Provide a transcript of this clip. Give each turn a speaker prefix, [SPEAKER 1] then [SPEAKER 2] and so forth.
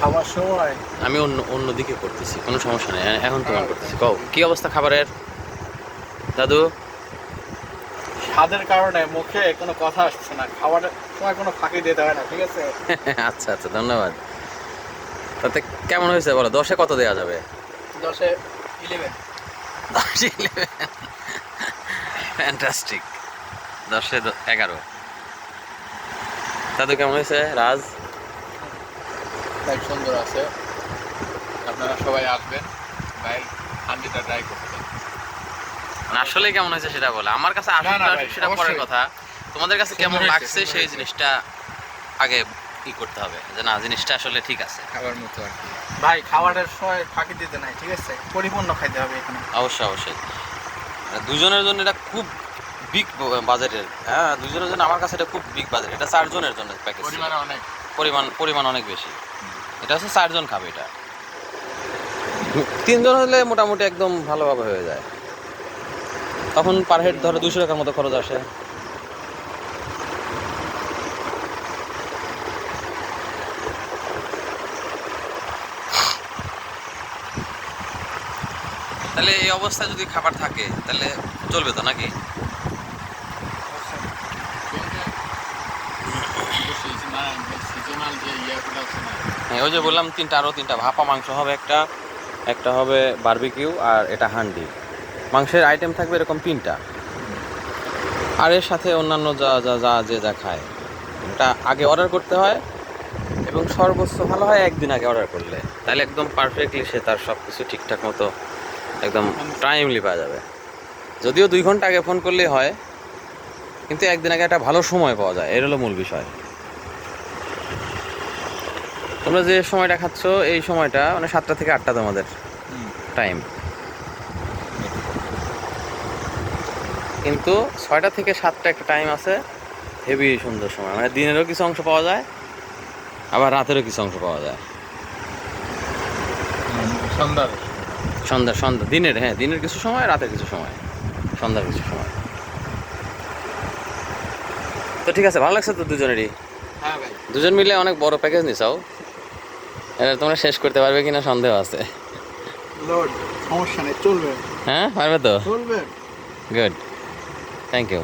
[SPEAKER 1] খাবার সময়
[SPEAKER 2] আমি অন্যদিকে করতেছি, কোনো সমস্যা নেই, এখন তোমার করতেছি। কও কি অবস্থা খাবারের দাদু?
[SPEAKER 1] স্বাদের কারণে মুখে কোনো কথা আসছে না, খাবারের সময় কোনো ফাঁকি দিতে হয় না, ঠিক আছে?
[SPEAKER 2] আচ্ছা আচ্ছা, ধন্যবাদ। তাতে কেমন হয়েছে বলো, 10-এ কত দেওয়া যাবে?
[SPEAKER 1] 10-এ 11।
[SPEAKER 2] 10-এ 11, ফ্যান্টাস্টিক। 10-এ 11। দাদু কেমন হয়েছে? রাজ
[SPEAKER 1] তাই সুন্দর আছে, আপনারা সবাই আসবেন ভাই, হান্ডিটা ট্রাই করতে।
[SPEAKER 2] আসলে কেমন হয়েছে সেটা বলে, আমার কাছে
[SPEAKER 1] না, না
[SPEAKER 2] আসলে
[SPEAKER 1] ভাই,
[SPEAKER 2] সেটা পরের
[SPEAKER 1] অবশ্যই।
[SPEAKER 2] কথা। তোমাদের কাছে
[SPEAKER 1] সুন্দর
[SPEAKER 2] কেমন
[SPEAKER 1] হয়েছে,
[SPEAKER 2] লাগছে
[SPEAKER 1] সুন্দর
[SPEAKER 2] সেই
[SPEAKER 1] হয়েছে।
[SPEAKER 2] জিনিসটা আগে ই করতে হবে, যে না জিনিসটা আসলে ঠিক আছে।
[SPEAKER 1] খাবার মতো আর কি ভাই, খাবারের সময় ফাঁকি দিতে নাই, ঠিক আছে? পরিপূর্ণ খাইতে হবে এখানে।
[SPEAKER 2] অবশ্যই অবশ্যই। দুজনের জন্য এটা খুব বিগ বাজেটের। হ্যাঁ, দুজনের জন্য আমার কাছে এটা খুব বিগ বাজেট। এটা 4 জনের জন্য প্যাকেজ,
[SPEAKER 1] পরিমাণে অনেক।
[SPEAKER 2] পরিমাণ অনেক বেশি। এটা হচ্ছে 4 জন খাবে এটা। 3 জন হলে মোটামুটি একদম ভালোভাবে হয়ে যায়। তখন পার হেড ধরো 200 টাকার মতো খরচ আসে। তাহলে এই অবস্থায় যদি খাবার থাকে তাহলে চলবে তো নাকি?
[SPEAKER 1] সিজনাল যে ইয়েগুলো আছে না,
[SPEAKER 2] হ্যাঁ, ওই যে বললাম আরও তিনটা ভাপা মাংস হবে, একটা হবে বারবিকিউ, আর এটা হান্ডি। মাংসের আইটেম থাকবে এরকম 3টা, আর এর সাথে অন্যান্য যা খায় এটা আগে অর্ডার করতে হয়, এবং সর্বোচ্চ ভালো হয় একদিন আগে অর্ডার করলে, তাহলে একদম পারফেক্টলি সে তার সব কিছু ঠিকঠাক মতো একদম টাইমলি পাওয়া যাবে। যদিও 2 ঘন্টা আগে ফোন করলেই হয়, কিন্তু একদিন আগে একটা ভালো সময় পাওয়া যায়, এর হলো মূল বিষয়। তোমরা যে সময়টা খাচ্ছ এই সময়টা মানে 7টা থেকে 8টা তোমাদের টাইম, কিন্তু 6টা থেকে 7টা একটা টাইম আছে, হেভি সুন্দর সময়, মানে দিনেরও কিছু অংশ পাওয়া যায়, আবার রাতেরও কিছু অংশ পাওয়া যায়। সন্ধ্যা দিনের, হ্যাঁ দিনের কিছু সময়, রাতের কিছু সময়, সন্ধ্যার কিছু সময়। তো ঠিক আছে, ভালো লাগছে তো দুজনেরই?
[SPEAKER 1] হ্যাঁ ভাই,
[SPEAKER 2] দুজন মিলে অনেক বড় প্যাকেজ নিছাও, এটা তোমরা শেষ করতে পারবে কিনা সন্দেহ আছে।
[SPEAKER 1] লোড সমস্যা নেই, চলবে।
[SPEAKER 2] হ্যাঁ পারবে তো,
[SPEAKER 1] চলবে।
[SPEAKER 2] Good, thank you.